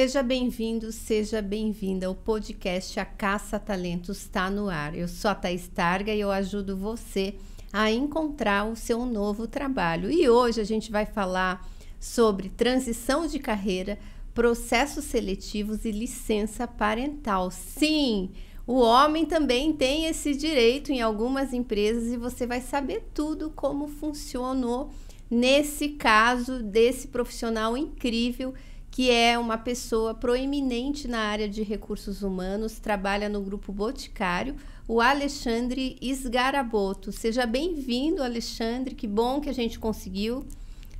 Seja bem-vindo, seja bem-vinda. O podcast A Caça Talentos está no ar. Eu sou a Thaís Targa e eu ajudo você a encontrar o seu novo trabalho. E hoje a gente vai falar sobre transição de carreira, processos seletivos e licença parental. Sim, o homem também tem esse direito em algumas empresas e você vai saber tudo como funcionou nesse caso desse profissional incrível que é uma pessoa proeminente na área de recursos humanos, trabalha no Grupo Boticário, o Alexandre Sgaraboto. Seja bem-vindo, Alexandre, que bom que a gente conseguiu.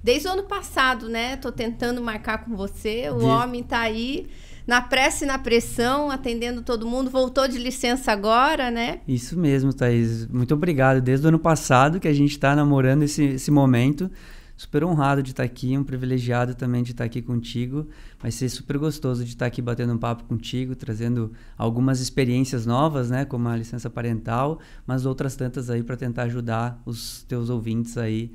Desde o ano passado, né? Tô tentando marcar com você, o homem tá aí na pressa e na pressão, atendendo todo mundo, voltou de licença agora, né? Isso mesmo, Thaís. Muito obrigado. Desde o ano passado que a gente está namorando esse momento. Super honrado de estar aqui, um privilegiado também de estar aqui contigo. Vai ser super gostoso de estar aqui batendo um papo contigo, trazendo algumas experiências novas, né, como a licença parental, mas outras tantas aí para tentar ajudar os teus ouvintes aí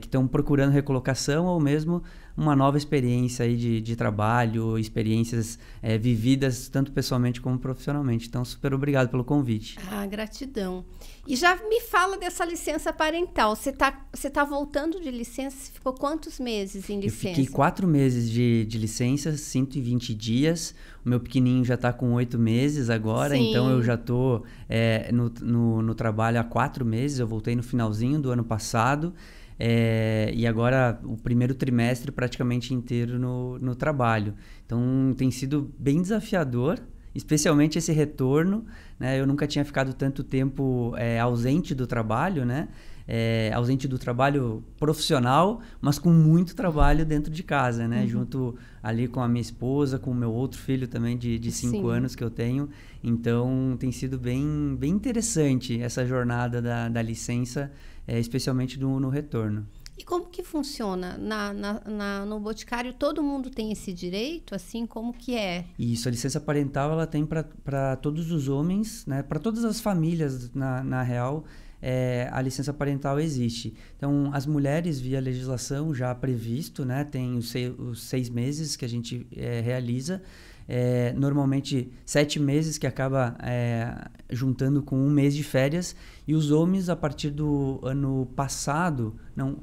que estão procurando recolocação ou mesmo uma nova experiência aí de trabalho, experiências vividas tanto pessoalmente como profissionalmente. Então, super obrigado pelo convite. Gratidão. E já me fala dessa licença parental. Você tá voltando de licença? Você ficou quantos meses em licença? Eu fiquei 4 meses de licença, 120 dias. O meu pequenininho já está com 8 meses agora, Sim. Então eu já estou no trabalho há 4 meses. Eu voltei no finalzinho do ano passado. E agora o primeiro trimestre praticamente inteiro no trabalho. Então tem sido bem desafiador, especialmente esse retorno, né? Eu nunca tinha ficado tanto tempo ausente do trabalho, né? Ausente do trabalho profissional, mas com muito trabalho dentro de casa, né? Uhum. Junto ali com a minha esposa, com o meu outro filho também de 5 anos que eu tenho. Então tem sido bem interessante essa jornada da licença, especialmente no retorno. E como que funciona? No Boticário, todo mundo tem esse direito? Assim, como que é? Isso, a licença parental ela tem para todos os homens, né? Para todas as famílias, na real, a licença parental existe. Então, as mulheres, via legislação já previsto, né? Tem os 6 meses que a gente realiza. Normalmente 7 meses que acaba juntando com 1 mês de férias, e os homens a partir do ano passado,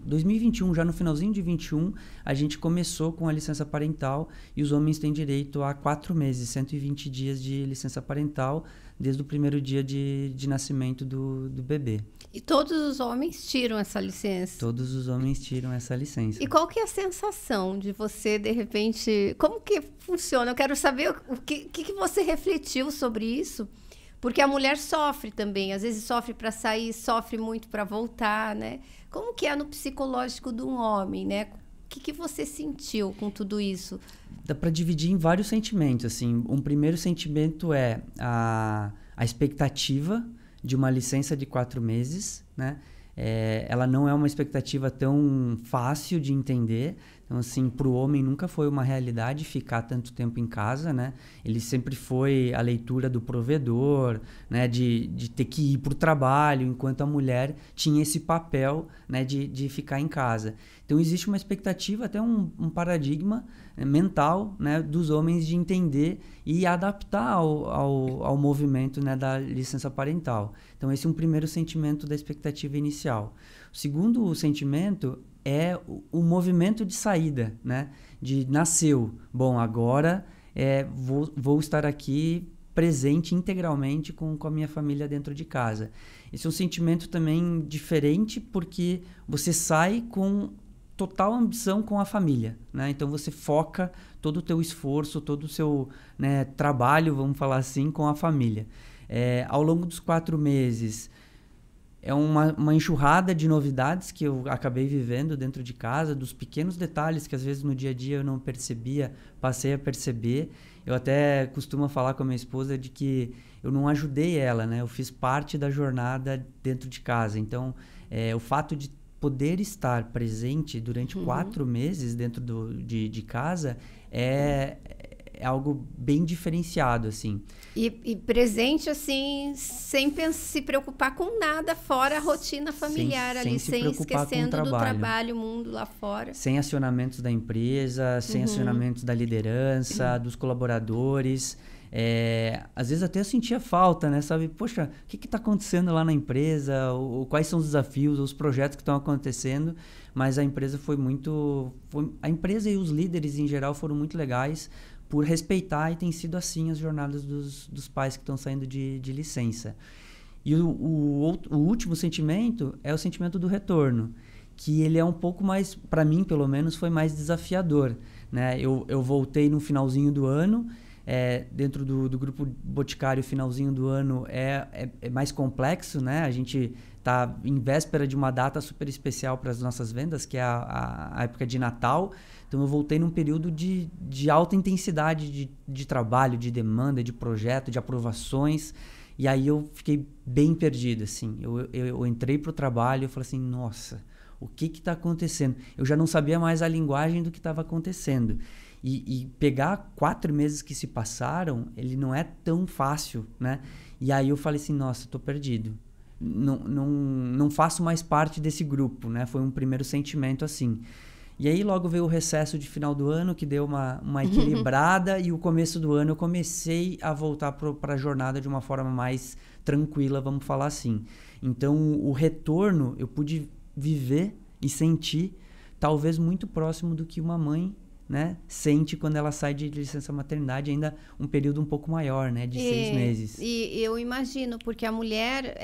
2021, já no finalzinho de 21, a gente começou com a licença parental e os homens têm direito a 4 meses, 120 dias de licença parental desde o primeiro dia de nascimento do bebê. E todos os homens tiram essa licença? Todos os homens tiram essa licença. E qual que é a sensação de você, de repente... Como que funciona? Eu quero saber o que você refletiu sobre isso. Porque a mulher sofre também. Às vezes sofre para sair, sofre muito para voltar, né? Como que é no psicológico de um homem, né? O que você sentiu com tudo isso? Dá para dividir em vários sentimentos, assim. Um primeiro sentimento é a expectativa de uma licença de 4 meses, né? Ela não é uma expectativa tão fácil de entender. Então, assim, para o homem nunca foi uma realidade ficar tanto tempo em casa, né? Ele sempre foi a leitura do provedor, né? De ter que ir para o trabalho, enquanto a mulher tinha esse papel, né? De ficar em casa. Então, existe uma expectativa, até um paradigma mental, né? Dos homens de entender e adaptar ao movimento, né? Da licença parental. Então, esse é um primeiro sentimento da expectativa inicial. O segundo sentimento é o movimento de saída, né? De nasceu. Bom, agora vou estar aqui presente integralmente com a minha família dentro de casa. Esse é um sentimento também diferente porque você sai com total ambição com a família, né? Então você foca todo o teu esforço, todo o seu, né, trabalho, vamos falar assim, com a família. Ao longo dos 4 meses... É uma enxurrada de novidades que eu acabei vivendo dentro de casa, dos pequenos detalhes que às vezes no dia a dia eu não percebia, passei a perceber. Eu até costumo falar com a minha esposa de que eu não ajudei ela, né? Eu fiz parte da jornada dentro de casa. Então, o fato de poder estar presente durante 4 meses dentro de casa é é algo bem diferenciado, assim. E presente, assim, sem se preocupar com nada fora a rotina familiar ali, sem esquecendo do trabalho, mundo lá fora. Sem acionamentos da empresa, sem acionamentos da liderança, dos colaboradores. Às vezes até eu sentia falta, né? Sabe, poxa, o que está acontecendo lá na empresa? Quais são os desafios, os projetos que estão acontecendo? Mas a empresa a empresa e os líderes em geral foram muito legais por respeitar, e tem sido assim as jornadas dos pais que estão saindo de licença. E o último sentimento é o sentimento do retorno, que ele é um pouco mais, para mim pelo menos, foi mais desafiador, né? Eu voltei no finalzinho do ano. Dentro do grupo Boticário, o finalzinho do ano é mais complexo, né? A gente está em véspera de uma data super especial para as nossas vendas, que é a época de Natal. Então, eu voltei num período de alta intensidade de trabalho, de demanda, de projeto, de aprovações. E aí eu fiquei bem perdido, assim. Eu entrei para o trabalho e falei assim, nossa, o que está acontecendo? Eu já não sabia mais a linguagem do que estava acontecendo. E pegar 4 meses que se passaram, ele não é tão fácil, né? E aí eu falei assim, nossa, tô perdido. Não faço mais parte desse grupo, né? Foi um primeiro sentimento assim. E aí logo veio o recesso de final do ano, que deu uma equilibrada, e o começo do ano eu comecei a voltar para a jornada de uma forma mais tranquila, vamos falar assim. Então, o retorno eu pude viver e sentir talvez muito próximo do que uma mãe, né, sente quando ela sai de licença maternidade, ainda um período um pouco maior, né, de 6 meses. E eu imagino, porque a mulher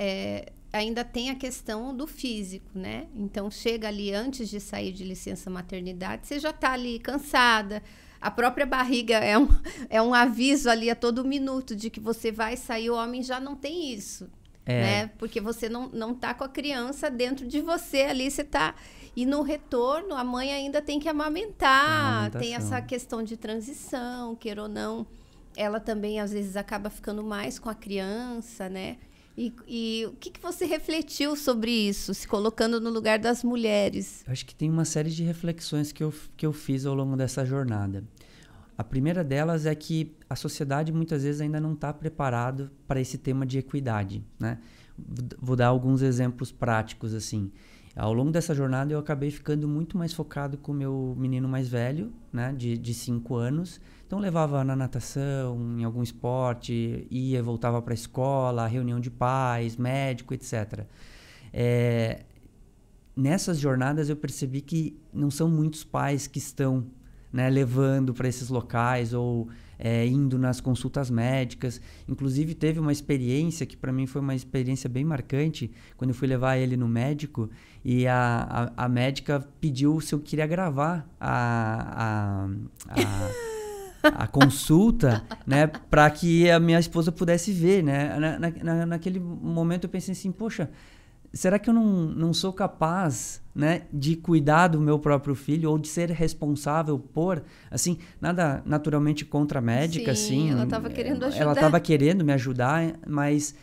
ainda tem a questão do físico, né? Então, chega ali antes de sair de licença maternidade, você já está ali cansada. A própria barriga é um aviso ali a todo minuto de que você vai sair. O homem já não tem isso, né? Porque você não tá com a criança dentro de você ali, você tá... E no retorno, a mãe ainda tem que amamentar, tem essa questão de transição, queira ou não. Ela também, às vezes, acaba ficando mais com a criança, né? E o que você refletiu sobre isso, se colocando no lugar das mulheres? Eu acho que tem uma série de reflexões que eu fiz ao longo dessa jornada. A primeira delas é que a sociedade, muitas vezes, ainda não está preparada para esse tema de equidade, né? Vou dar alguns exemplos práticos, assim. Ao longo dessa jornada, eu acabei ficando muito mais focado com o meu menino mais velho, né, de 5 anos. Então, levava na natação, em algum esporte, voltava para a escola, reunião de pais, médico, etc. Nessas jornadas, eu percebi que não são muitos pais que estão, né, levando para esses locais ou indo nas consultas médicas. Inclusive, teve uma experiência que para mim foi uma experiência bem marcante, quando eu fui levar ele no médico e a médica pediu se eu queria gravar a consulta, né, para que a minha esposa pudesse ver, né? Naquele momento eu pensei assim, poxa, será que eu não sou capaz, né, de cuidar do meu próprio filho ou de ser responsável por, assim, nada naturalmente contra a médica, Sim, assim. Ela estava querendo ajudar. Ela estava querendo me ajudar, mas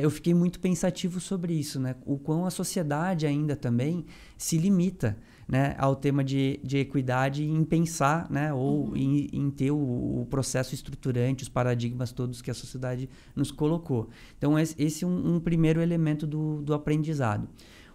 eu fiquei muito pensativo sobre isso, né? O quão a sociedade ainda também se limita, né, ao tema de equidade em pensar, né, ou em ter o processo estruturante, os paradigmas todos que a sociedade nos colocou. Então, esse é um primeiro elemento do aprendizado.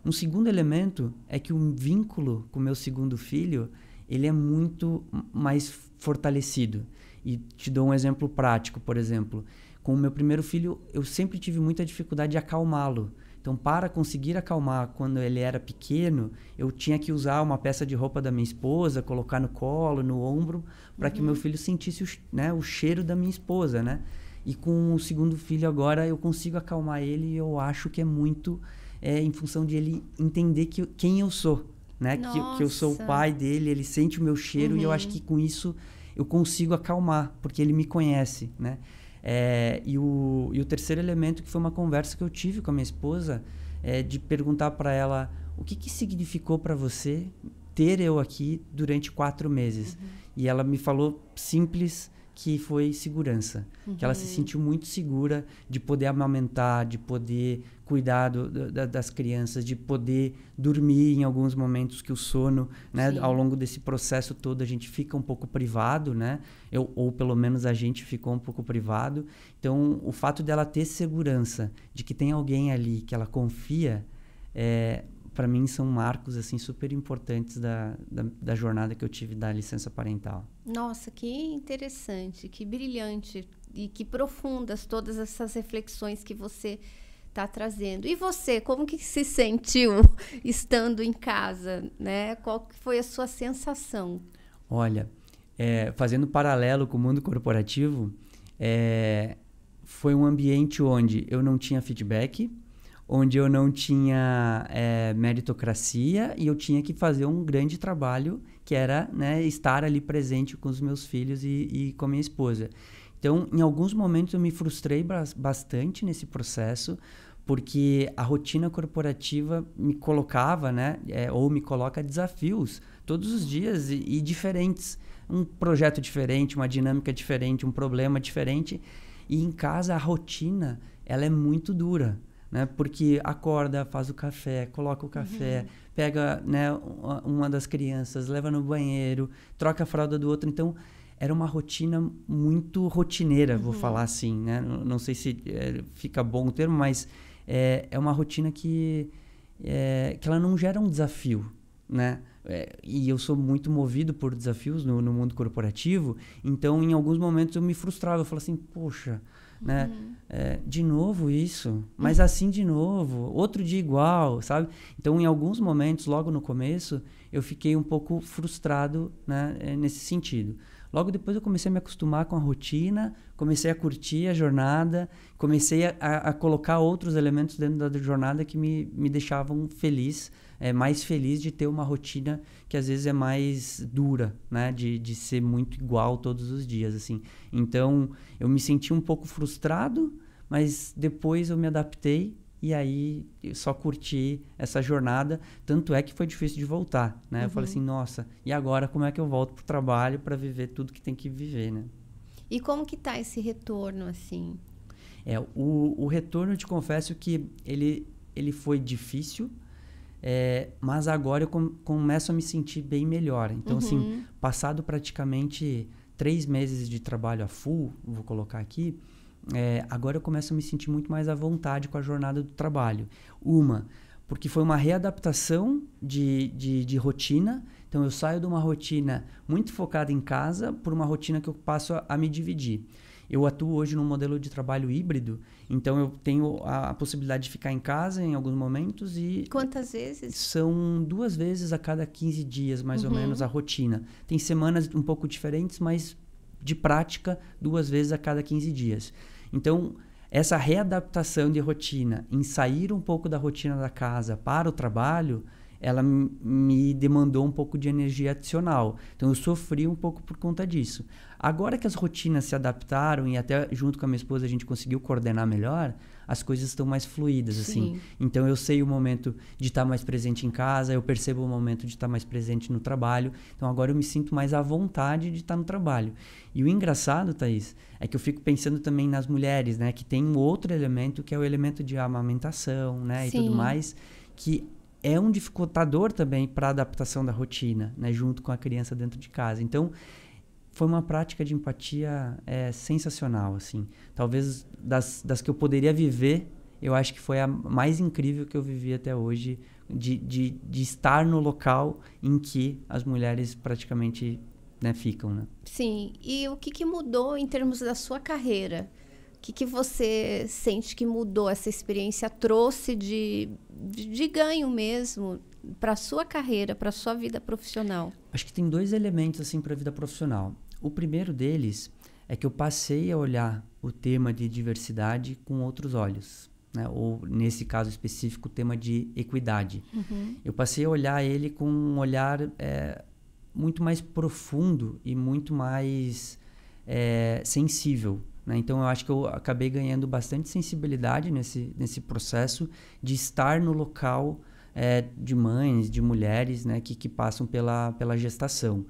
Um segundo elemento é que o vínculo com o meu segundo filho, ele é muito mais fortalecido. E te dou um exemplo prático, por exemplo. Com o meu primeiro filho, eu sempre tive muita dificuldade de acalmá-lo. Então, para conseguir acalmar quando ele era pequeno, eu tinha que usar uma peça de roupa da minha esposa, colocar no colo, no ombro, para que o meu filho sentisse o cheiro da minha esposa, né? E com o segundo filho agora, eu consigo acalmar ele e eu acho que é muito em função de ele entender quem eu sou, né? Que eu sou o pai dele, ele sente o meu cheiro e eu acho que com isso eu consigo acalmar, porque ele me conhece, né? E o terceiro elemento, que foi uma conversa que eu tive com a minha esposa, de perguntar para ela o que significou para você ter eu aqui durante 4 meses. E ela me falou simples que foi segurança. Que ela se sentiu muito segura de poder amamentar, de poder cuidar das crianças, de poder dormir em alguns momentos que o sono, né? Ao longo desse processo todo a gente fica um pouco privado, né? Ou pelo menos a gente ficou um pouco privado. Então, o fato dela ter segurança de que tem alguém ali que ela confia, para mim são marcos assim super importantes da jornada que eu tive da licença parental. Nossa, que interessante, que brilhante e que profundas todas essas reflexões que você está trazendo. E você, como que se sentiu estando em casa, né? Qual que foi a sua sensação? Olha, fazendo paralelo com o mundo corporativo, foi um ambiente onde eu não tinha feedback, onde eu não tinha meritocracia e eu tinha que fazer um grande trabalho que era, né, estar ali presente com os meus filhos e com a minha esposa. Então, em alguns momentos eu me frustrei bastante nesse processo, porque a rotina corporativa me colocava, né, ou me coloca desafios todos os dias e diferentes. Um projeto diferente, uma dinâmica diferente, um problema diferente. E em casa a rotina ela é muito dura. Né? Porque acorda, faz o café, coloca o café, pega, né, uma das crianças, leva no banheiro, troca a fralda do outro. Então, era uma rotina muito rotineira, vou falar assim. Né? Não sei se fica bom o termo, mas é uma rotina que ela não gera um desafio. Né? E eu sou muito movido por desafios no mundo corporativo. Então, em alguns momentos, eu me frustrava. Eu falava assim, poxa... Né? De novo isso, mas assim de novo, outro dia igual, sabe? Então, em alguns momentos, logo no começo, eu fiquei um pouco frustrado, né, nesse sentido. Logo depois eu comecei a me acostumar com a rotina, comecei a curtir a jornada, comecei a colocar outros elementos dentro da jornada que me deixavam feliz, mais feliz de ter uma rotina que às vezes é mais dura, né? De ser muito igual todos os dias, assim. Então, eu me senti um pouco frustrado, mas depois eu me adaptei e aí eu só curti essa jornada. Tanto é que foi difícil de voltar, né? Eu falei assim, nossa, e agora como é que eu volto pro trabalho para viver tudo que tem que viver, né? E como que tá esse retorno, assim? O retorno, eu te confesso que ele foi difícil, mas agora eu começo a me sentir bem melhor. Então, assim, passado praticamente 3 meses de trabalho a full, vou colocar aqui, agora eu começo a me sentir muito mais à vontade com a jornada do trabalho. Porque foi uma readaptação de rotina. Então, eu saio de uma rotina muito focada em casa por uma rotina que eu passo a me dividir. Eu atuo hoje num modelo de trabalho híbrido, então eu tenho a possibilidade de ficar em casa em alguns momentos e... Quantas vezes? São 2 vezes a cada 15 dias, mais ou menos, a rotina. Tem semanas um pouco diferentes, mas de prática, 2 vezes a cada 15 dias. Então, essa readaptação de rotina, em sair um pouco da rotina da casa para o trabalho, ela me demandou um pouco de energia adicional. Então, eu sofri um pouco por conta disso. Agora que as rotinas se adaptaram e até junto com a minha esposa a gente conseguiu coordenar melhor, as coisas estão mais fluídas, assim. Então, eu sei o momento de estar mais presente em casa, eu percebo o momento de estar mais presente no trabalho. Então, agora eu me sinto mais à vontade de estar no trabalho. E o engraçado, Thaís, é que eu fico pensando também nas mulheres, né? Que tem um outro elemento, que é o elemento de amamentação, né? E tudo mais, que é um dificultador também para a adaptação da rotina, né? Junto com a criança dentro de casa. Então, foi uma prática de empatia sensacional, assim. Talvez das que eu poderia viver, eu acho que foi a mais incrível que eu vivi até hoje, de estar no local em que as mulheres praticamente, né, ficam, né? Sim. E o que mudou em termos da sua carreira? O que você sente que mudou, essa experiência trouxe de ganho mesmo para a sua carreira, para a sua vida profissional? Acho que tem 2 elementos assim para a vida profissional. O primeiro deles é que eu passei a olhar o tema de diversidade com outros olhos, né? Ou, nesse caso específico, o tema de equidade. Eu passei a olhar ele com um olhar muito mais profundo e muito mais sensível. Né? Então, eu acho que eu acabei ganhando bastante sensibilidade nesse processo de estar no local de mães, de mulheres, né, que passam pela gestação.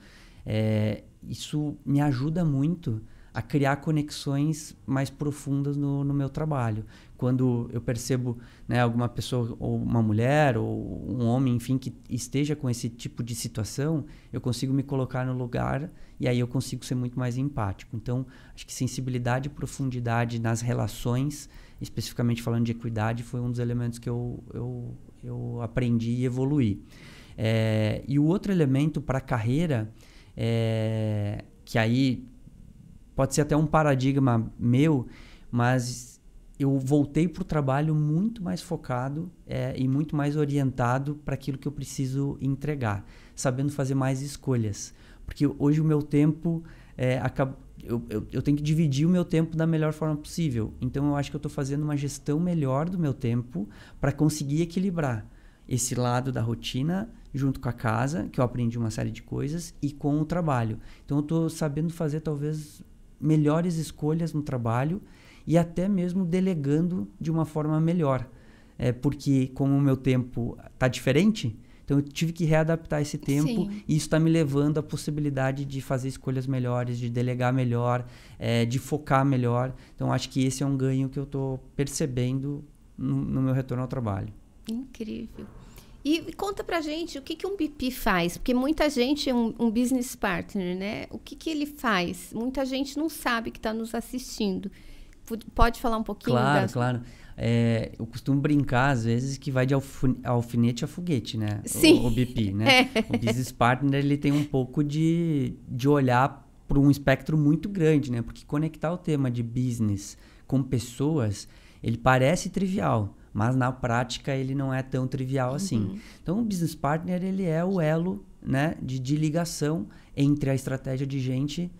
Isso me ajuda muito a criar conexões mais profundas no meu trabalho. Quando eu percebo, né, alguma pessoa, ou uma mulher, ou um homem, enfim, que esteja com esse tipo de situação, eu consigo me colocar no lugar e aí eu consigo ser muito mais empático. Então, acho que sensibilidade e profundidade nas relações, especificamente falando de equidade, foi um dos elementos que eu aprendi e evoluí. E o outro elemento para a carreira, que aí pode ser até um paradigma meu, mas eu voltei para o trabalho muito mais focado e muito mais orientado para aquilo que eu preciso entregar, sabendo fazer mais escolhas. Porque hoje o meu tempo, eu tenho que dividir o meu tempo da melhor forma possível. Então eu acho que eu estou fazendo uma gestão melhor do meu tempo para conseguir equilibrar esse lado da rotina junto com a casa, que eu aprendi uma série de coisas, e com o trabalho. Então eu estou sabendo fazer talvez melhores escolhas no trabalho e até mesmo delegando de uma forma melhor. Porque como o meu tempo está diferente, então eu tive que readaptar esse tempo. Sim. E isso está me levando à possibilidade de fazer escolhas melhores, de delegar melhor, de focar melhor. Então acho que esse é um ganho que eu estou percebendo no meu retorno ao trabalho. Incrível. E conta pra gente o que um BP faz, porque muita gente é um business partner, né? O que ele faz? Muita gente não sabe que está nos assistindo. Pode falar um pouquinho? Claro. Eu costumo brincar, às vezes, que vai de alfinete a foguete, né? Sim. O BP, né? O business partner, ele tem um pouco de olhar para um espectro muito grande, né? Porque conectar o tema de business com pessoas, ele parece trivial, mas na prática ele não é tão trivial assim. Então o business partner, ele é o elo, né, de ligação entre a estratégia de gente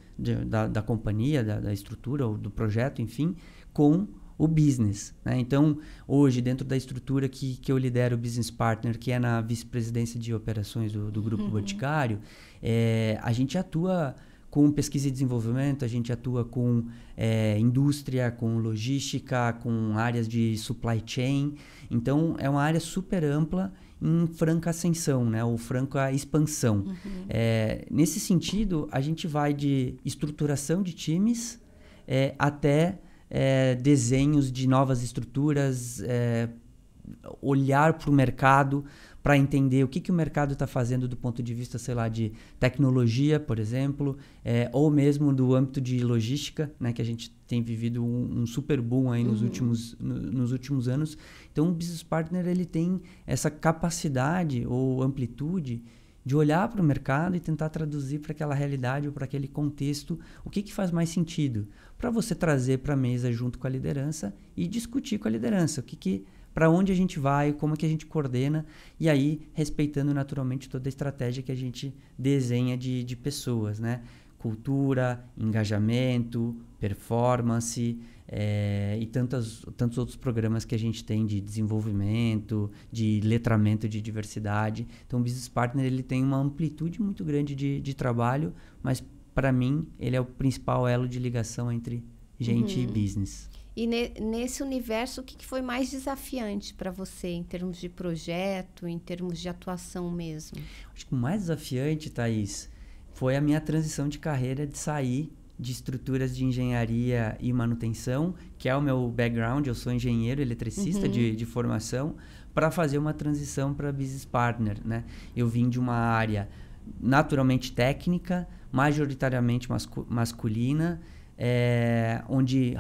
da companhia, da estrutura ou do projeto, enfim, com o business, né? Então hoje, dentro da estrutura que eu lidero o business partner, que é na vice-presidência de operações do Grupo Boticário, a gente atua com pesquisa e desenvolvimento, a gente atua com indústria, com logística, com áreas de supply chain. Então, é uma área super ampla em franca ascensão, né? Ou franca expansão. Nesse sentido, a gente vai de estruturação de times até desenhos de novas estruturas, olhar para o mercado, para entender o que o mercado está fazendo do ponto de vista, sei lá, de tecnologia, por exemplo, ou mesmo do âmbito de logística, né, que a gente tem vivido um super boom aí nos últimos anos. Então, o business partner, ele tem essa capacidade ou amplitude de olhar para o mercado e tentar traduzir para aquela realidade ou para aquele contexto o que faz mais sentido, para você trazer para a mesa junto com a liderança e discutir com a liderança para onde a gente vai, como que a gente coordena, e aí respeitando naturalmente toda a estratégia que a gente desenha de pessoas, né? Cultura, engajamento, performance e tantos outros programas que a gente tem de desenvolvimento, de letramento de diversidade. Então o Business Partner, ele tem uma amplitude muito grande de trabalho, mas para mim ele é o principal elo de ligação entre gente e business. E nesse universo, o que foi mais desafiante para você, em termos de projeto, em termos de atuação mesmo? Acho que o mais desafiante, Thaís, foi a minha transição de carreira, de sair de estruturas de engenharia e manutenção, que é o meu background. Eu sou engenheiro eletricista de formação, para fazer uma transição para business partner, né? Eu vim de uma área naturalmente técnica, majoritariamente masculina, onde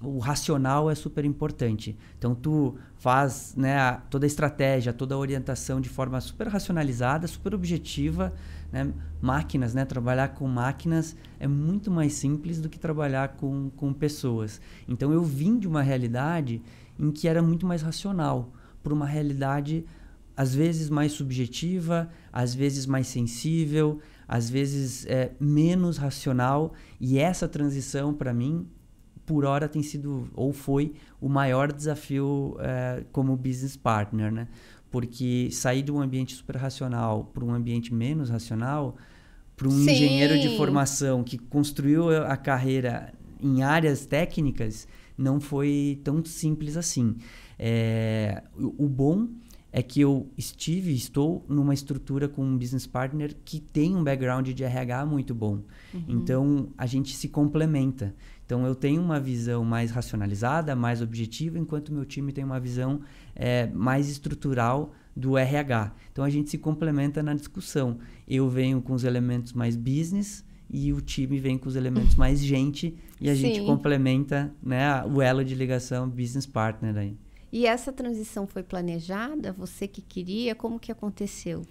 o racional é super importante. Então, tu faz, né, toda a estratégia, toda a orientação de forma super racionalizada, super objetiva, né? Máquinas, né? Trabalhar com máquinas é muito mais simples do que trabalhar com pessoas. Então, eu vim de uma realidade em que era muito mais racional, para uma realidade às vezes mais subjetiva, às vezes mais sensível, às vezes menos racional, e essa transição para mim, por hora, tem sido ou foi o maior desafio como business partner, né? Porque sair de um ambiente super racional para um ambiente menos racional, para um engenheiro de formação que construiu a carreira em áreas técnicas, não foi tão simples assim. O bom é que eu estou numa estrutura com um business partner que tem um background de RH muito bom. Então, a gente se complementa. Então, eu tenho uma visão mais racionalizada, mais objetiva, enquanto meu time tem uma visão mais estrutural do RH. Então, a gente se complementa na discussão. Eu venho com os elementos mais business e o time vem com os elementos mais gente e a gente complementa, né, o elo de ligação business partner aí. E essa transição foi planejada? Você que queria? Como que aconteceu?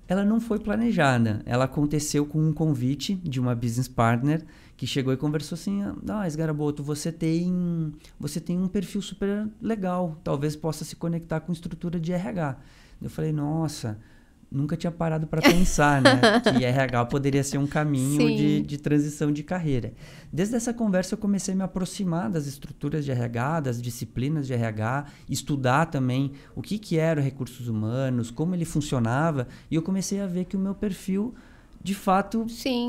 Ela não foi planejada. Ela aconteceu com um convite de uma business partner que chegou e conversou assim: Sgaraboto, você tem um perfil super legal, talvez possa se conectar com estrutura de RH. Eu falei, nossa, nunca tinha parado para pensar, né? Que RH poderia ser um caminho de transição de carreira. Desde essa conversa eu comecei a me aproximar das estruturas de RH, das disciplinas de RH, estudar também o que eram recursos humanos, como ele funcionava, e eu comecei a ver que o meu perfil, de fato,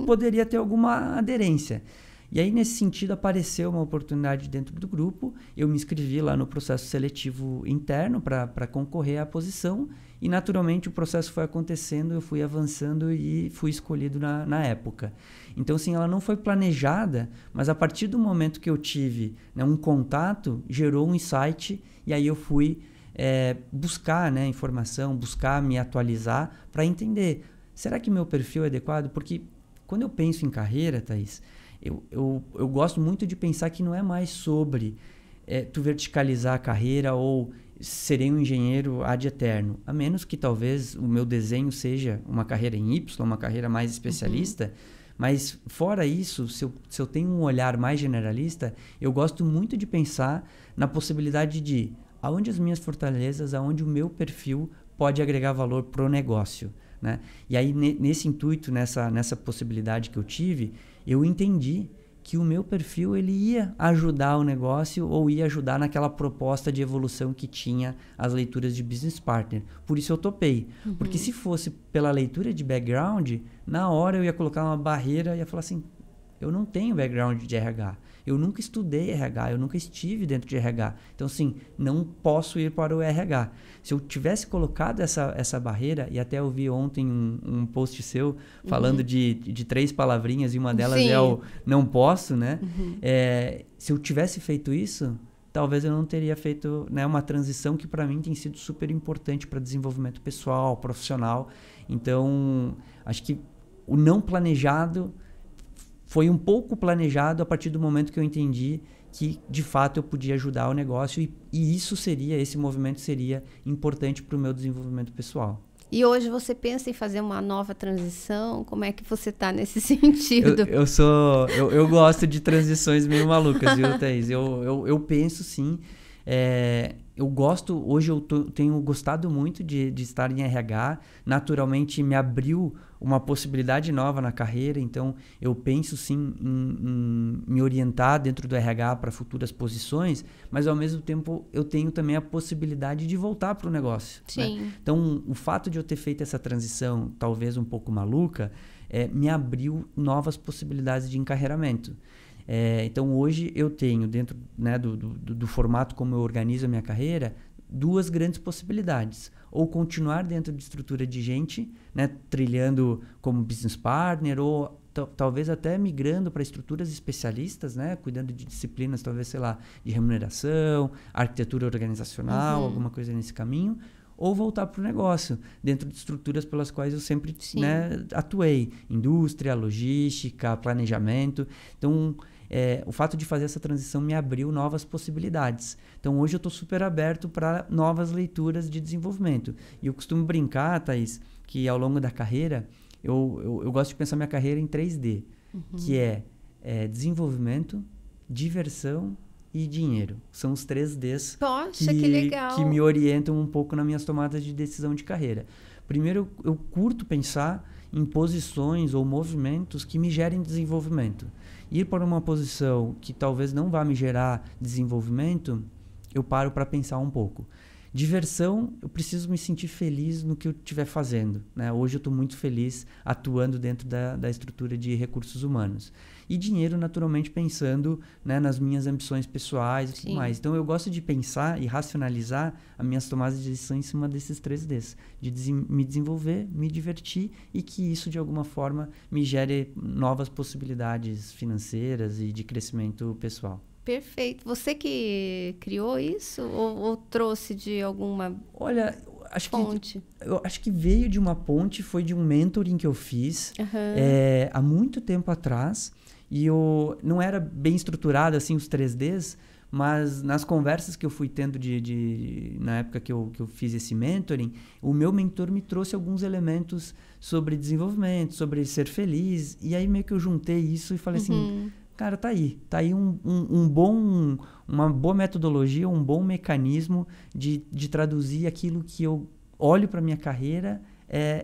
poderia ter alguma aderência. E aí, nesse sentido, apareceu uma oportunidade dentro do grupo, eu me inscrevi lá no processo seletivo interno para concorrer à posição, e naturalmente o processo foi acontecendo, eu fui avançando e fui escolhido na época. Então, assim, ela não foi planejada, mas a partir do momento que eu tive, né, um contato, gerou um insight, e aí eu fui buscar, né, informação, buscar me atualizar para entender, será que meu perfil é adequado? Porque quando eu penso em carreira, Thaís, eu gosto muito de pensar que não é mais sobre tu verticalizar a carreira ou serei um engenheiro ad eterno. A menos que talvez o meu desenho seja uma carreira em Y, uma carreira mais especialista. Mas fora isso, se eu tenho um olhar mais generalista, eu gosto muito de pensar na possibilidade de aonde as minhas fortalezas, aonde o meu perfil pode agregar valor para o negócio. Né? E aí, nesse intuito, nessa possibilidade que eu tive, eu entendi que o meu perfil ele ia ajudar o negócio ou ia ajudar naquela proposta de evolução que tinha as leituras de business partner. Por isso eu topei. Porque se fosse pela leitura de background, na hora eu ia colocar uma barreira e ia falar assim, eu não tenho background de RH. Eu nunca estudei RH, eu nunca estive dentro de RH. Então, assim, não posso ir para o RH. Se eu tivesse colocado essa barreira, e até eu vi ontem um post seu falando de 3 palavrinhas, e uma delas é o não posso, né? Se eu tivesse feito isso, talvez eu não teria feito, né, uma transição que para mim tem sido super importante para desenvolvimento pessoal, profissional. Então, acho que o não planejado foi um pouco planejado a partir do momento que eu entendi que, de fato, eu podia ajudar o negócio e esse movimento seria importante para o meu desenvolvimento pessoal. E hoje você pensa em fazer uma nova transição? Como é que você está nesse sentido? Eu gosto de transições meio malucas, viu, Thaís? Eu penso, sim. Hoje eu tenho gostado muito de estar em RH. Naturalmente, me abriu uma possibilidade nova na carreira, então eu penso sim em me orientar dentro do RH para futuras posições, mas ao mesmo tempo eu tenho também a possibilidade de voltar para o negócio. Sim. Né? Então, o fato de eu ter feito essa transição, talvez um pouco maluca, me abriu novas possibilidades de encarreiramento. Então, hoje eu tenho, dentro, né, do formato como eu organizo a minha carreira, 2 grandes possibilidades. Ou continuar dentro de estrutura de gente, né, trilhando como business partner, ou talvez até migrando para estruturas especialistas, né, cuidando de disciplinas, talvez, sei lá, de remuneração, arquitetura organizacional, alguma coisa nesse caminho. Ou voltar para o negócio, dentro de estruturas pelas quais eu sempre, né, atuei. Indústria, logística, planejamento. Então, o fato de fazer essa transição me abriu novas possibilidades. Então, hoje eu estou super aberto para novas leituras de desenvolvimento. E eu costumo brincar, Thaís, que ao longo da carreira, eu gosto de pensar minha carreira em 3D, que é desenvolvimento, diversão e dinheiro. São os 3 Ds. Poxa, que legal. Que me orientam um pouco nas minhas tomadas de decisão de carreira. Primeiro, eu curto pensar em posições ou movimentos que me gerem desenvolvimento. Ir para uma posição que talvez não vá me gerar desenvolvimento, eu paro para pensar um pouco. Diversão, eu preciso me sentir feliz no que eu estiver fazendo, né? Hoje eu estou muito feliz atuando dentro da estrutura de recursos humanos. E dinheiro, naturalmente, pensando, né, nas minhas ambições pessoais e tudo mais. Então, eu gosto de pensar e racionalizar as minhas tomadas de decisão em cima desses 3Ds. De me desenvolver, me divertir e que isso, de alguma forma, me gere novas possibilidades financeiras e de crescimento pessoal. Perfeito. Você que criou isso ou trouxe de alguma fonte? Eu acho que veio de uma ponte, foi de um mentoring que eu fiz há muito tempo atrás. E eu não era bem estruturado assim os 3Ds, mas nas conversas que eu fui tendo na época que eu fiz esse mentoring, o meu mentor me trouxe alguns elementos sobre desenvolvimento, sobre ser feliz. E aí meio que eu juntei isso e falei assim... Cara, tá aí uma boa metodologia, um bom mecanismo de traduzir aquilo que eu olho para minha carreira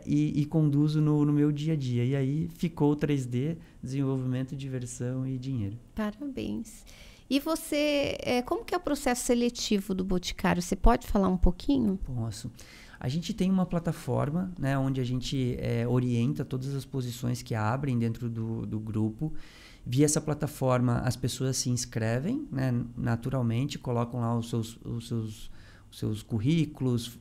e conduzo no meu dia a dia. E aí ficou o 3D, desenvolvimento, diversão e dinheiro. Parabéns. E você, como que é o processo seletivo do Boticário? Você pode falar um pouquinho? Posso. A gente tem uma plataforma, né, onde a gente orienta todas as posições que abrem dentro do grupo. Via essa plataforma, as pessoas se inscrevem, né, naturalmente, colocam lá os seus currículos.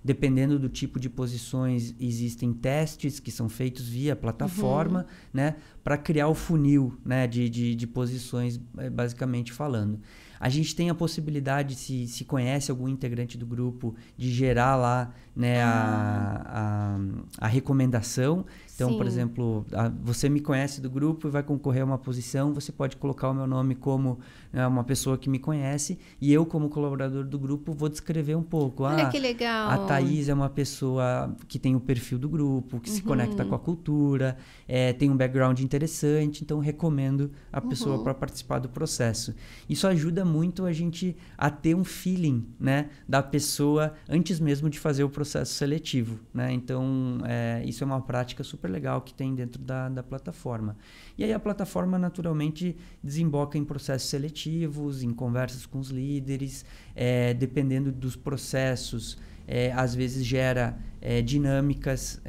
Dependendo do tipo de posições, existem testes que são feitos via plataforma, né, para criar o funil, né, de posições, basicamente falando. A gente tem a possibilidade, se conhece algum integrante do grupo, de gerar lá, né, a recomendação. Então, por exemplo, você me conhece do grupo e vai concorrer a uma posição, você pode colocar o meu nome como uma pessoa que me conhece e eu, como colaborador do grupo, vou descrever um pouco. Olha que legal! A Thaís é uma pessoa que tem o perfil do grupo, que se conecta com a cultura, tem um background interessante, então recomendo a pessoa para participar do processo. Isso ajuda muito a gente a ter um feeling, né, da pessoa antes mesmo de fazer o processo seletivo, né? Então, isso é uma prática super legal que tem dentro da plataforma. E aí a plataforma, naturalmente, desemboca em processos seletivos, em conversas com os líderes, dependendo dos processos, às vezes gera dinâmicas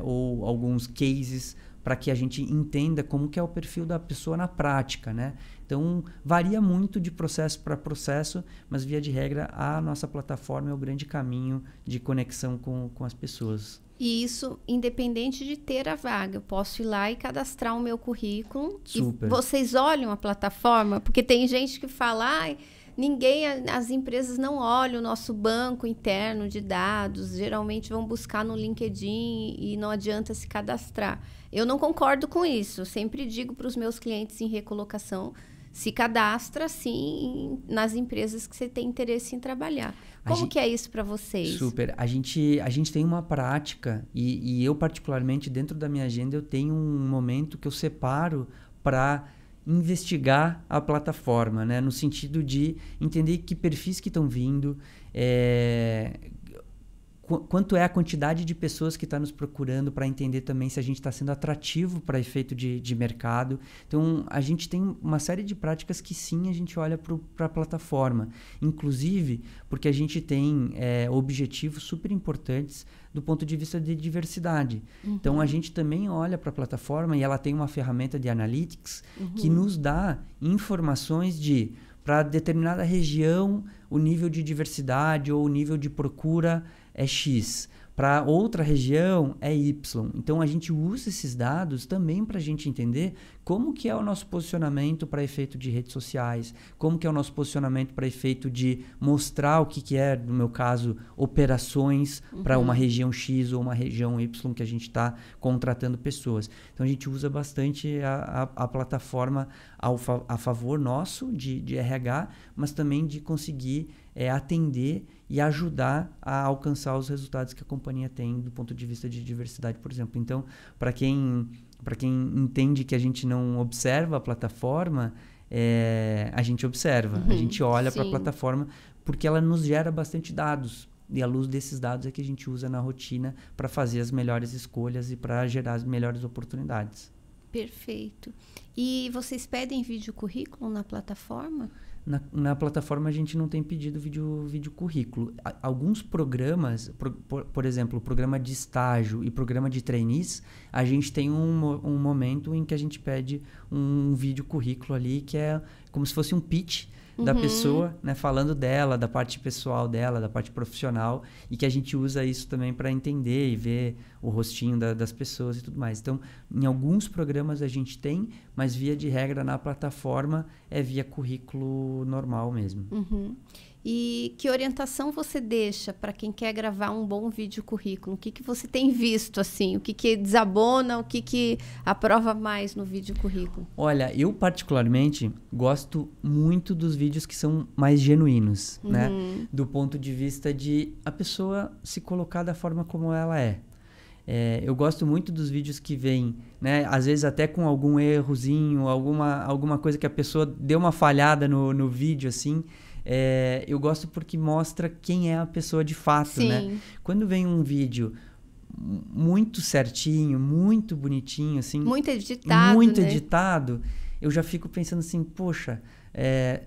ou alguns cases para que a gente entenda como que é o perfil da pessoa na prática, né? Então, varia muito de processo para processo, mas, via de regra, a nossa plataforma é o grande caminho de conexão com as pessoas. E isso, independente de ter a vaga, eu posso ir lá e cadastrar o meu currículo. Super. E vocês olham a plataforma? Porque tem gente que fala... as empresas não olham o nosso banco interno de dados, geralmente vão buscar no LinkedIn e não adianta se cadastrar. Eu não concordo com isso, eu sempre digo para os meus clientes em recolocação, se cadastra sim nas empresas que você tem interesse em trabalhar. Como que é isso para vocês? Super. A gente tem uma prática e eu particularmente dentro da minha agenda eu tenho um momento que eu separo para investigar a plataforma, né? No sentido de entender que perfis que estão vindo, quanto é a quantidade de pessoas que está nos procurando, para entender também se a gente está sendo atrativo para efeito de mercado. Então, a gente tem uma série de práticas que sim, a gente olha para a plataforma. Inclusive, porque a gente tem objetivos super importantes do ponto de vista de diversidade. Então, a gente também olha para a plataforma e ela tem uma ferramenta de analytics que nos dá informações para determinada região, o nível de diversidade ou o nível de procura é X. Para outra região é Y. Então, a gente usa esses dados também para a gente entender como que é o nosso posicionamento para efeito de redes sociais, como que é o nosso posicionamento para efeito de mostrar o que é, no meu caso, operações para uma região X ou uma região Y que a gente está contratando pessoas. Então, a gente usa bastante a plataforma a favor nosso de RH, mas também de conseguir atender e ajudar a alcançar os resultados que a companhia tem do ponto de vista de diversidade, por exemplo. Então, para quem entende que a gente não observa a plataforma, a gente observa, a gente olha para a plataforma porque ela nos gera bastante dados. E à luz desses dados é que a gente usa na rotina para fazer as melhores escolhas e para gerar as melhores oportunidades. Perfeito. E vocês pedem vídeo currículo na plataforma? Na plataforma a gente não tem pedido vídeo currículo. Alguns programas, por exemplo, o programa de estágio e programa de trainees, a gente tem um momento em que a gente pede um vídeo currículo ali, que é como se fosse um pitch da pessoa, né, falando dela, da parte pessoal dela, da parte profissional, e que a gente usa isso também para entender e ver o rostinho das pessoas e tudo mais. Então, em alguns programas a gente tem, mas via de regra na plataforma é via currículo normal mesmo. E que orientação você deixa para quem quer gravar um bom vídeo currículo? O que você tem visto, assim? O que desabona, o que aprova mais no vídeo currículo? Olha, eu particularmente gosto muito dos vídeos que são mais genuínos, né? Do ponto de vista de a pessoa se colocar da forma como ela é. Eu gosto muito dos vídeos que vêm, né? Às vezes até com algum errozinho, alguma coisa que a pessoa deu uma falhada no vídeo, assim. Eu gosto porque mostra quem é a pessoa de fato, Sim. né? Quando vem um vídeo muito certinho, muito bonitinho, assim... Muito editado, muito né? editado, eu já fico pensando assim, poxa,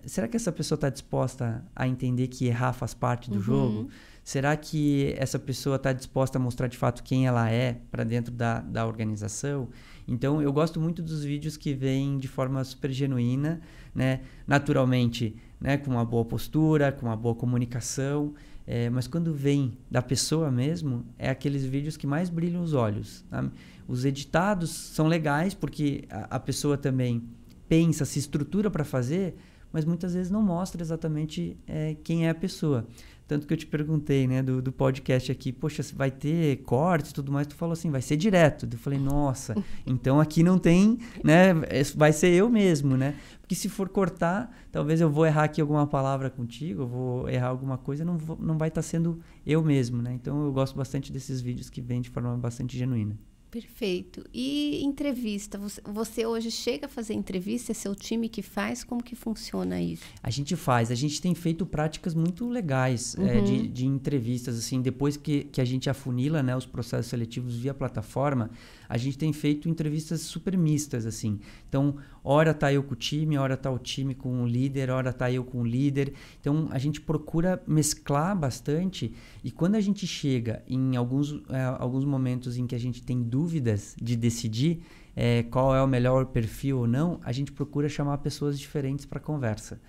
será que essa pessoa está disposta a entender que errar faz parte do jogo? Será que essa pessoa está disposta a mostrar de fato quem ela é para dentro da organização? Então, eu gosto muito dos vídeos que vêm de forma super genuína, né? Naturalmente, né? Com uma boa postura, com uma boa comunicação. Mas quando vem da pessoa mesmo, é aqueles vídeos que mais brilham os olhos. Tá? Os editados são legais porque a pessoa também pensa, se estrutura para fazer, mas muitas vezes não mostra exatamente quem é a pessoa. Tanto que eu te perguntei, né, do podcast aqui, poxa, vai ter corte e tudo mais? Tu falou assim, vai ser direto. Eu falei, nossa, então aqui não tem, né, vai ser eu mesmo, né? Porque se for cortar, talvez eu vou errar aqui alguma palavra contigo, eu vou errar alguma coisa, não vai estar sendo eu mesmo, né? Então eu gosto bastante desses vídeos que vêm de forma bastante genuína. Perfeito. E entrevista? Você hoje chega a fazer entrevista? É seu time que faz? Como que funciona isso? A gente faz. A gente tem feito práticas muito legais de entrevistas. Assim, depois que a gente afunila, né, os processos seletivos via plataforma, a gente tem feito entrevistas super mistas. Assim. Então, hora tá eu com o time, hora tá o time com o líder, hora tá eu com o líder. Então, a gente procura mesclar bastante. E quando a gente chega em alguns momentos em que a gente tem dúvidas de decidir qual é o melhor perfil ou não, a gente procura chamar pessoas diferentes para conversa.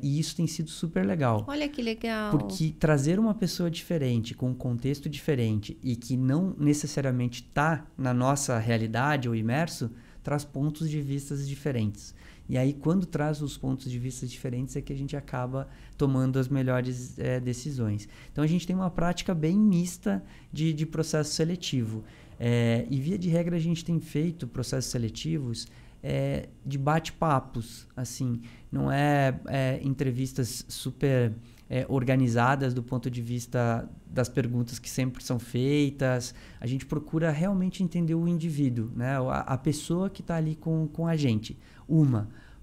E isso tem sido super legal. Olha que legal. Porque trazer uma pessoa diferente, com um contexto diferente e que não necessariamente está na nossa realidade ou imerso, traz pontos de vista diferentes. E aí, quando traz os pontos de vista diferentes, é que a gente acaba tomando as melhores decisões. Então, a gente tem uma prática bem mista de processo seletivo. E, via de regra, a gente tem feito processos seletivos de bate-papos. Assim, não entrevistas super organizadas do ponto de vista das perguntas que sempre são feitas. A gente procura realmente entender o indivíduo, né? A pessoa que está ali com a gente.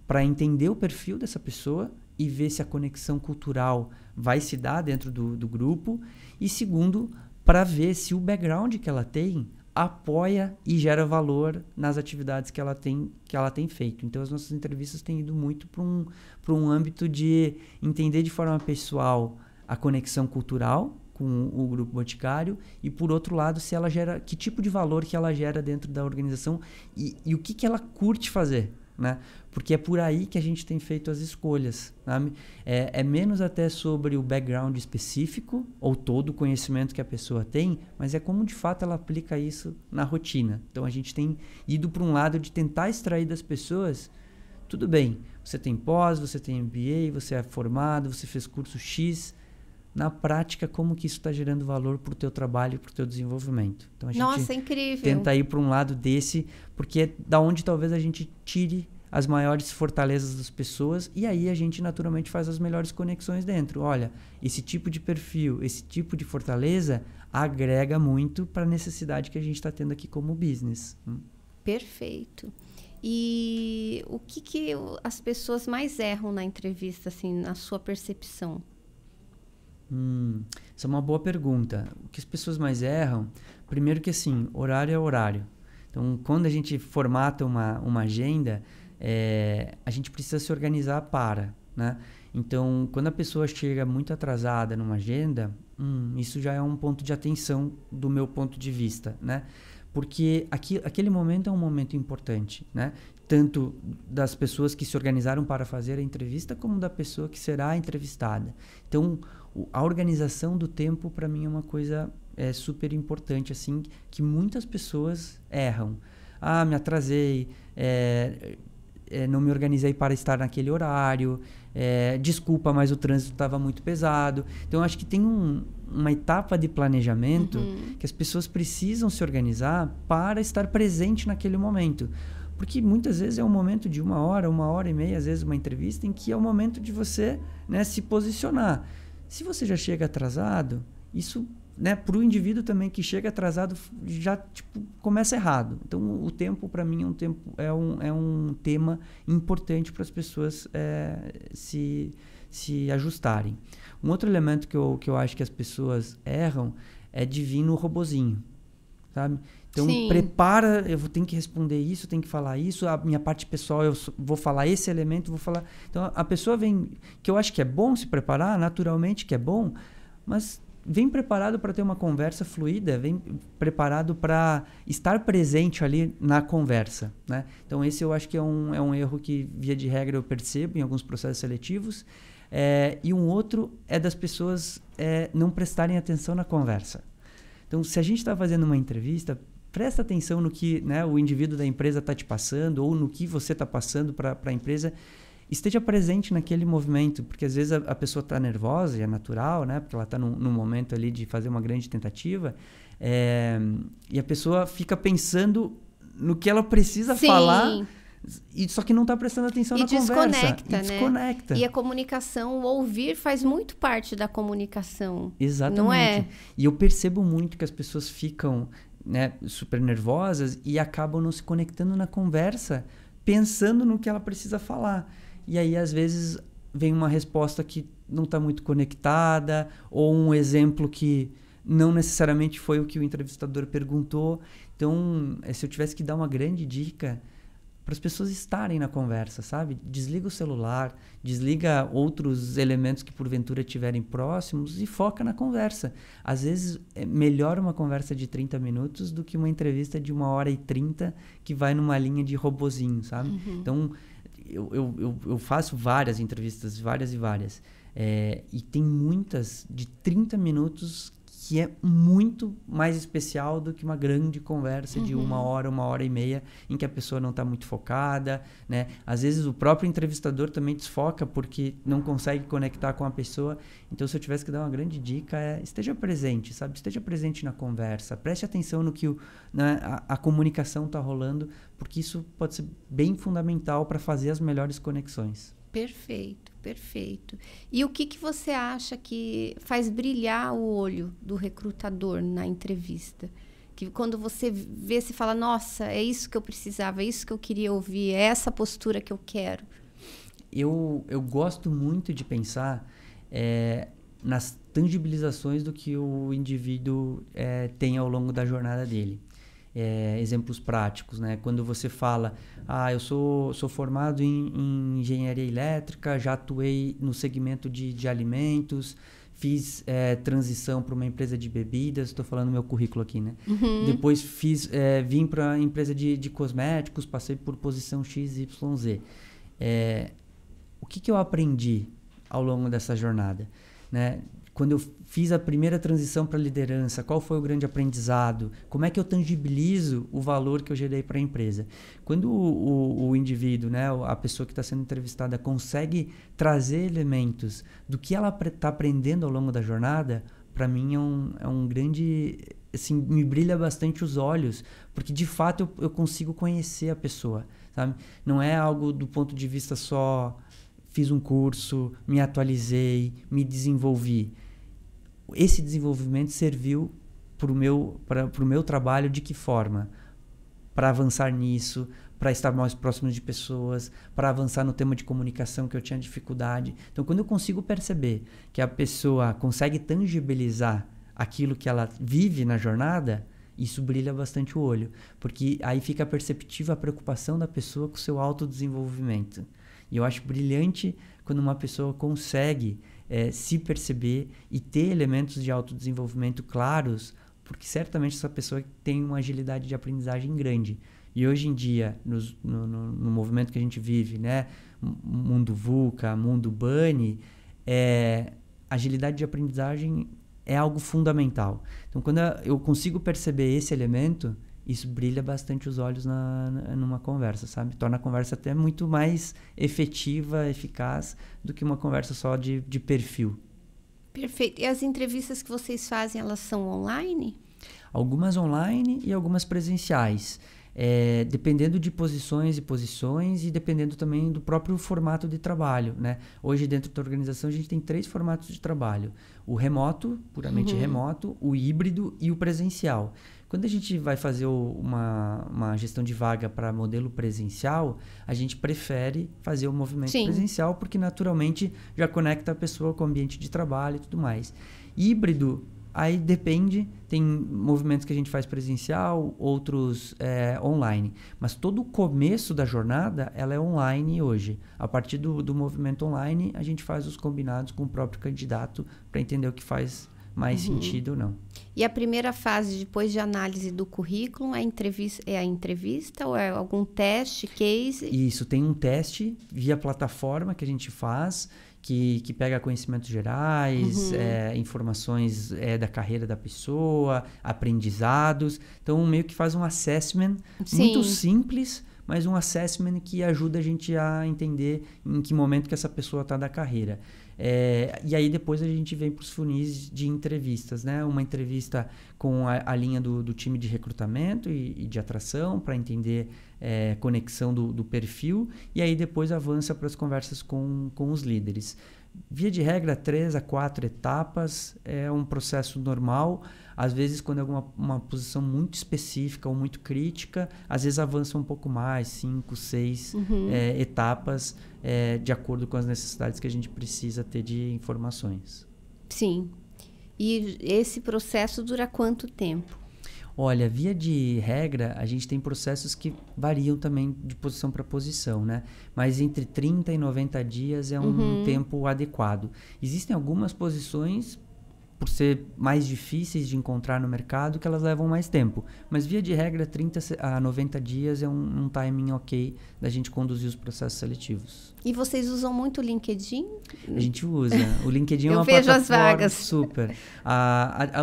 Para entender o perfil dessa pessoa e ver se a conexão cultural vai se dar dentro do grupo. E segundo, para ver se o background que ela tem apoia e gera valor nas atividades que ela tem feito. Então, as nossas entrevistas têm ido muito para um âmbito de entender de forma pessoal a conexão cultural com o Grupo Boticário e, por outro lado, se ela gera, que tipo de valor que ela gera dentro da organização e o que ela curte fazer, né? Porque é por aí que a gente tem feito as escolhas, sabe? É menos até sobre o background específico ou todo o conhecimento que a pessoa tem, mas é como de fato ela aplica isso na rotina. Então a gente tem ido para um lado de tentar extrair das pessoas, tudo bem, você tem pós, você tem MBA, você é formado, você fez curso X, na prática, como que isso está gerando valor para o teu trabalho e para o teu desenvolvimento. Então, a gente Nossa, incrível. tenta ir para um lado desse, porque é da onde talvez a gente tire as maiores fortalezas das pessoas e aí a gente naturalmente faz as melhores conexões dentro. Olha, esse tipo de perfil, esse tipo de fortaleza agrega muito para a necessidade que a gente está tendo aqui como business. Perfeito. E o que as pessoas mais erram na entrevista, assim, na sua percepção? Essa é uma boa pergunta. O que as pessoas mais erram, primeiro que assim, horário é horário. Então, quando a gente formata uma agenda, a gente precisa se organizar né? Então, quando a pessoa chega muito atrasada numa agenda, isso já é um ponto de atenção do meu ponto de vista, né? Porque aquele momento é um momento importante, né? Tanto das pessoas que se organizaram para fazer a entrevista, como da pessoa que será entrevistada. Então, a organização do tempo, para mim, é uma coisa super importante, assim, que muitas pessoas erram. Ah, me atrasei, não me organizei para estar naquele horário, desculpa, mas o trânsito estava muito pesado. Então, eu acho que tem uma etapa de planejamento que as pessoas precisam se organizar para estar presente naquele momento. Porque muitas vezes é um momento de 1 hora e meia, às vezes uma entrevista, em que é o momento de você, né, se posicionar. Se você já chega atrasado, isso, né, para o indivíduo também que chega atrasado já começa errado. Então, o tempo, para mim, é um tema importante para as pessoas se ajustarem. Um outro elemento que eu acho que as pessoas erram é de vir no robozinho, sabe? Então, prepara, eu tenho que responder isso, tenho que falar isso, a minha parte pessoal, eu vou falar esse elemento, vou falar... Então, a pessoa vem, que eu acho que é bom se preparar, naturalmente que é bom, mas vem preparado para ter uma conversa fluida, vem preparado para estar presente ali na conversa, né? Então, esse eu acho que é um erro que, via de regra, eu percebo em alguns processos seletivos. E um outro é das pessoas não prestarem atenção na conversa. Então, se a gente está fazendo uma entrevista, presta atenção no que, né, o indivíduo da empresa está te passando ou no que você está passando para a empresa. Esteja presente naquele movimento, porque às vezes a pessoa está nervosa, e é natural, né, porque ela está num momento ali de fazer uma grande tentativa, e a pessoa fica pensando no que ela precisa falar, só que não está prestando atenção na conversa. E desconecta. E a comunicação, o ouvir faz muito parte da comunicação. Exatamente. Não é? E eu percebo muito que as pessoas ficam, né, super nervosas e acabam não se conectando na conversa, pensando no que ela precisa falar. E aí, às vezes, vem uma resposta que não está muito conectada, ou um exemplo que não necessariamente foi o que o entrevistador perguntou. Então, se eu tivesse que dar uma grande dica para as pessoas estarem na conversa, sabe? Desliga o celular, desliga outros elementos que porventura estiverem próximos e foca na conversa. Às vezes é melhor uma conversa de 30 minutos do que uma entrevista de 1h30 que vai numa linha de robozinho, sabe? Então, eu faço várias entrevistas, várias e várias. E tem muitas de 30 minutos que é muito mais especial do que uma grande conversa de 1 hora e meia, em que a pessoa não está muito focada, né? Às vezes o próprio entrevistador também desfoca porque não consegue conectar com a pessoa. Então, se eu tivesse que dar uma grande dica, esteja presente, sabe? Esteja presente na conversa, preste atenção no que a comunicação está rolando, porque isso pode ser bem fundamental para fazer as melhores conexões. Perfeito, perfeito. E o que você acha que faz brilhar o olho do recrutador na entrevista? Que quando você vê, você fala, nossa, é isso que eu precisava, é isso que eu queria ouvir, é essa postura que eu quero. Eu gosto muito de pensar nas tangibilizações do que o indivíduo tem ao longo da jornada dele. Exemplos práticos, né? Quando você fala, eu sou formado em engenharia elétrica, já atuei no segmento de alimentos, fiz transição para uma empresa de bebidas, estou falando meu currículo aqui, né? Depois vim para a empresa de cosméticos, passei por posição XYZ. O que eu aprendi ao longo dessa jornada, né? Quando eu fiz a primeira transição para a liderança, qual foi o grande aprendizado? Como é que eu tangibilizo o valor que eu gerei para a empresa? Quando o indivíduo, né, a pessoa que está sendo entrevistada, consegue trazer elementos do que ela está aprendendo ao longo da jornada, para mim é um grande... Assim, me brilha bastante os olhos, porque de fato eu consigo conhecer a pessoa, sabe? Não é algo do ponto de vista só... Fiz um curso, me atualizei, me desenvolvi. Esse desenvolvimento serviu para o meu trabalho de que forma? Para avançar nisso, para estar mais próximo de pessoas, para avançar no tema de comunicação que eu tinha dificuldade. Então, quando eu consigo perceber que a pessoa consegue tangibilizar aquilo que ela vive na jornada, isso brilha bastante o olho, porque aí fica perceptível a preocupação da pessoa com o seu autodesenvolvimento. E eu acho brilhante quando uma pessoa consegue se perceber e ter elementos de autodesenvolvimento claros, porque certamente essa pessoa tem uma agilidade de aprendizagem grande. E hoje em dia, no movimento que a gente vive, né, mundo VUCA, mundo BANI, agilidade de aprendizagem é algo fundamental. Então, quando eu consigo perceber esse elemento, isso brilha bastante os olhos numa conversa, sabe? Torna a conversa até muito mais efetiva, eficaz, do que uma conversa só de perfil. Perfeito. E as entrevistas que vocês fazem, elas são online? Algumas online e algumas presenciais. Dependendo de posições e dependendo também do próprio formato de trabalho, né? Hoje, dentro da organização, a gente tem 3 formatos de trabalho. O remoto, puramente remoto, o híbrido e o presencial. Quando a gente vai fazer uma gestão de vaga para modelo presencial, a gente prefere fazer o movimento presencial, porque naturalmente já conecta a pessoa com o ambiente de trabalho e tudo mais. Híbrido, aí depende, tem movimentos que a gente faz presencial, outros online. Mas todo o começo da jornada, ela é online hoje. A partir do movimento online, a gente faz os combinados com o próprio candidato para entender o que faz mais sentido ou não. E a primeira fase, depois de análise do currículo, é a entrevista ou é algum teste, case? Isso, tem um teste via plataforma que a gente faz, que pega conhecimentos gerais, informações da carreira da pessoa, aprendizados. Então, meio que faz um assessment muito simples, mas um assessment que ajuda a gente a entender em que momento que essa pessoa está da carreira. E aí depois a gente vem para os funis de entrevistas, né? Uma entrevista com a linha do time de recrutamento e de atração para entender conexão do perfil, e aí depois avança para as conversas com os líderes. Via de regra, 3 a 4 etapas, é um processo normal. Às vezes, quando é uma posição muito específica ou muito crítica, às vezes avança um pouco mais, 5, 6 etapas, de acordo com as necessidades que a gente precisa ter de informações. Sim. E esse processo dura quanto tempo? Olha, via de regra, a gente tem processos que variam também de posição para posição, né? Mas entre 30 e 90 dias é um tempo adequado. Existem algumas posições, por ser mais difíceis de encontrar no mercado, que elas levam mais tempo. Mas via de regra, 30 a 90 dias é um timing ok da gente conduzir os processos seletivos. E vocês usam muito o LinkedIn? A gente usa. O LinkedIn é uma vejo plataforma as vagas. super.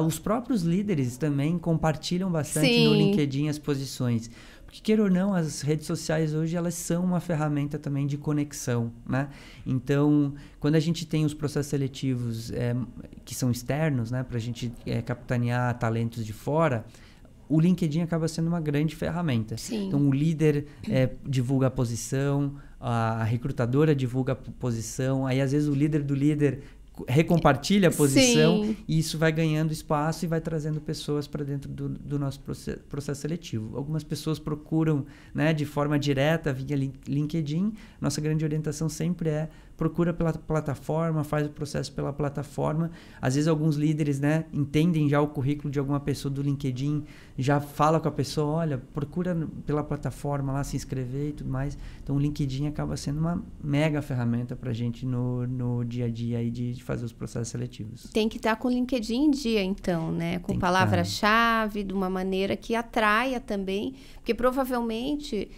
Os próprios líderes também compartilham bastante no LinkedIn as posições. Porque, queira ou não, as redes sociais hoje elas são uma ferramenta também de conexão, né? Então, quando a gente tem os processos seletivos que são externos, né, para a gente capitanear talentos de fora, o LinkedIn acaba sendo uma grande ferramenta. Sim. Então, o líder divulga a posição, a recrutadora divulga a posição, aí às vezes o líder do líder recompartilha a posição e isso vai ganhando espaço e vai trazendo pessoas para dentro do nosso processo seletivo. Algumas pessoas procuram, né, de forma direta via LinkedIn. Nossa grande orientação sempre procura pela plataforma, faz o processo pela plataforma. Às vezes alguns líderes, né, entendem já o currículo de alguma pessoa do LinkedIn, já fala com a pessoa, olha, procura pela plataforma lá se inscrever e tudo mais. Então o LinkedIn acaba sendo uma mega ferramenta para a gente no dia a dia aí de fazer os processos seletivos. Tem que estar com o LinkedIn em dia, então, né? Com palavra-chave, de uma maneira que atraia também, porque provavelmente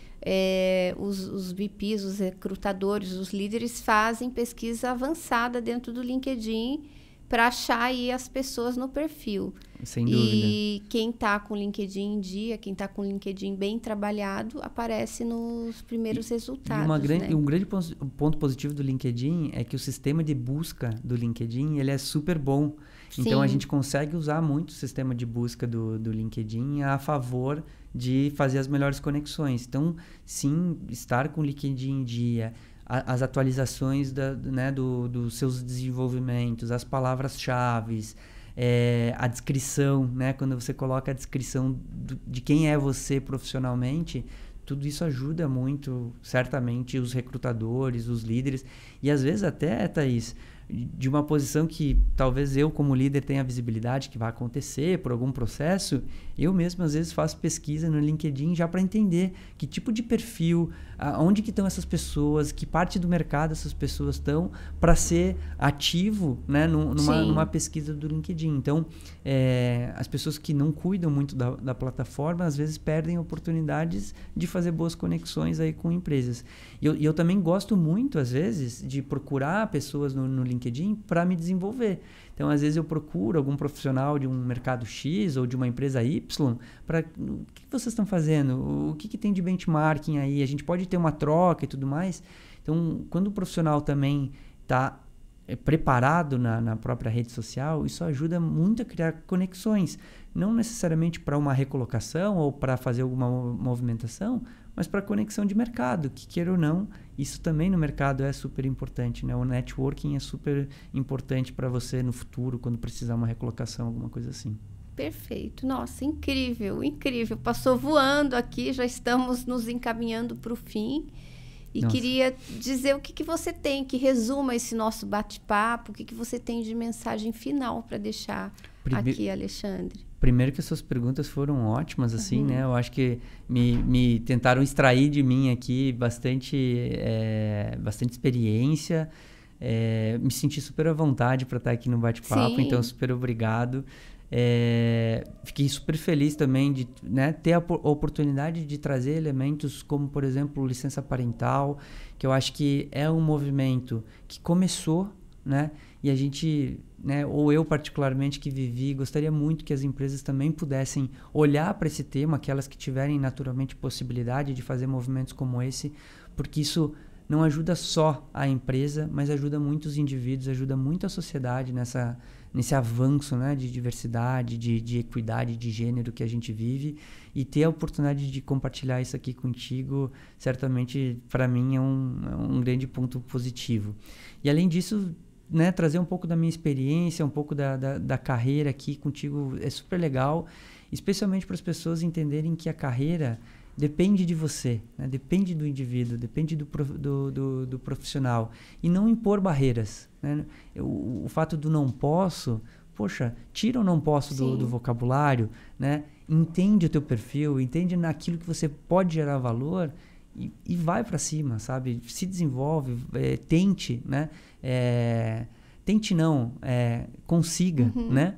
os VPs, os recrutadores, os líderes fazem pesquisa avançada dentro do LinkedIn para achar aí as pessoas no perfil. Sem dúvida. E quem está com o LinkedIn em dia, quem está com o LinkedIn bem trabalhado, aparece nos primeiros resultados. E um grande ponto positivo do LinkedIn é que o sistema de busca do LinkedIn ele é super bom. Então, a gente consegue usar muito o sistema de busca do LinkedIn a favor de fazer as melhores conexões. Então, sim, estar com o LinkedIn em dia, as atualizações dos seus desenvolvimentos, as palavras-chave, a descrição, né? Quando você coloca a descrição de quem é você profissionalmente, tudo isso ajuda muito, certamente, os recrutadores, os líderes. E às vezes até, Thaís, de uma posição que talvez eu, como líder, tenha visibilidade que vai acontecer por algum processo, eu mesmo, às vezes, faço pesquisa no LinkedIn já para entender que tipo de perfil, onde que estão essas pessoas, que parte do mercado essas pessoas estão, para ser ativo, né, numa pesquisa do LinkedIn. Então, as pessoas que não cuidam muito da plataforma, às vezes, perdem oportunidades de fazer boas conexões aí com empresas. E eu também gosto muito, às vezes, de procurar pessoas no LinkedIn para me desenvolver. Então, às vezes, eu procuro algum profissional de um mercado X ou de uma empresa Y para o que vocês estão fazendo? O que tem de benchmarking aí? A gente pode ter uma troca e tudo mais. Então, quando o profissional também está preparado na própria rede social, isso ajuda muito a criar conexões. Não necessariamente para uma recolocação ou para fazer alguma movimentação, mas para conexão de mercado, que queira ou não, isso também no mercado é super importante, né? O networking é super importante para você no futuro, quando precisar uma recolocação, alguma coisa assim. Perfeito. Nossa, incrível, incrível. Passou voando aqui, já estamos nos encaminhando para o fim. E queria dizer o que você tem, que resuma esse nosso bate-papo, o que você tem de mensagem final para deixar aqui, Alexandre. Primeiro que as suas perguntas foram ótimas, assim, né? Eu acho que me tentaram extrair de mim aqui bastante experiência. Me senti super à vontade para estar aqui no bate-papo, então super obrigado. Fiquei super feliz também de, né, ter a oportunidade de trazer elementos como, por exemplo, licença parental, que eu acho que é um movimento que começou, né? E a gente, né, ou eu particularmente que vivi, gostaria muito que as empresas também pudessem olhar para esse tema, aquelas que tiverem naturalmente possibilidade de fazer movimentos como esse, porque isso não ajuda só a empresa, mas ajuda muitos indivíduos, ajuda muito a sociedade nesse avanço, né, de diversidade, de equidade de gênero que a gente vive, e ter a oportunidade de compartilhar isso aqui contigo, certamente para mim é um grande ponto positivo. E além disso, né, trazer um pouco da minha experiência, um pouco da carreira aqui contigo é super legal, especialmente para as pessoas entenderem que a carreira depende de você, né? Depende do indivíduo, depende do profissional, e não impor barreiras, né? O fato do não posso, poxa, tira o não posso do vocabulário, né? Entende o teu perfil, entende naquilo que você pode gerar valor e vai para cima, sabe? Se desenvolve, tente, né? Tente não, consiga, né?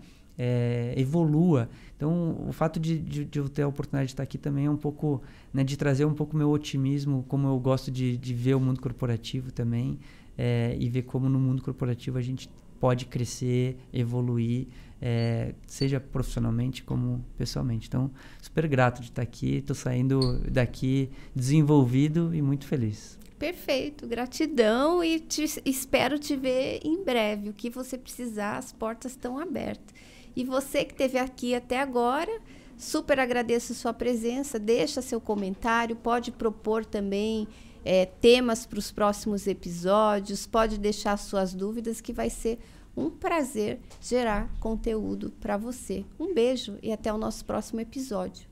Evolua. Então, o fato de eu ter a oportunidade de estar aqui também é um pouco, né, de trazer um pouco meu otimismo, como eu gosto de ver o mundo corporativo também, e ver como no mundo corporativo a gente pode crescer, evoluir, seja profissionalmente como pessoalmente. Então, super grato de estar aqui, estou saindo daqui desenvolvido e muito feliz. Perfeito, gratidão, e espero te ver em breve. O que você precisar, as portas estão abertas. E você que esteve aqui até agora, super agradeço a sua presença, deixa seu comentário, pode propor também temas para os próximos episódios, pode deixar suas dúvidas, que vai ser um prazer gerar conteúdo para você. Um beijo e até o nosso próximo episódio.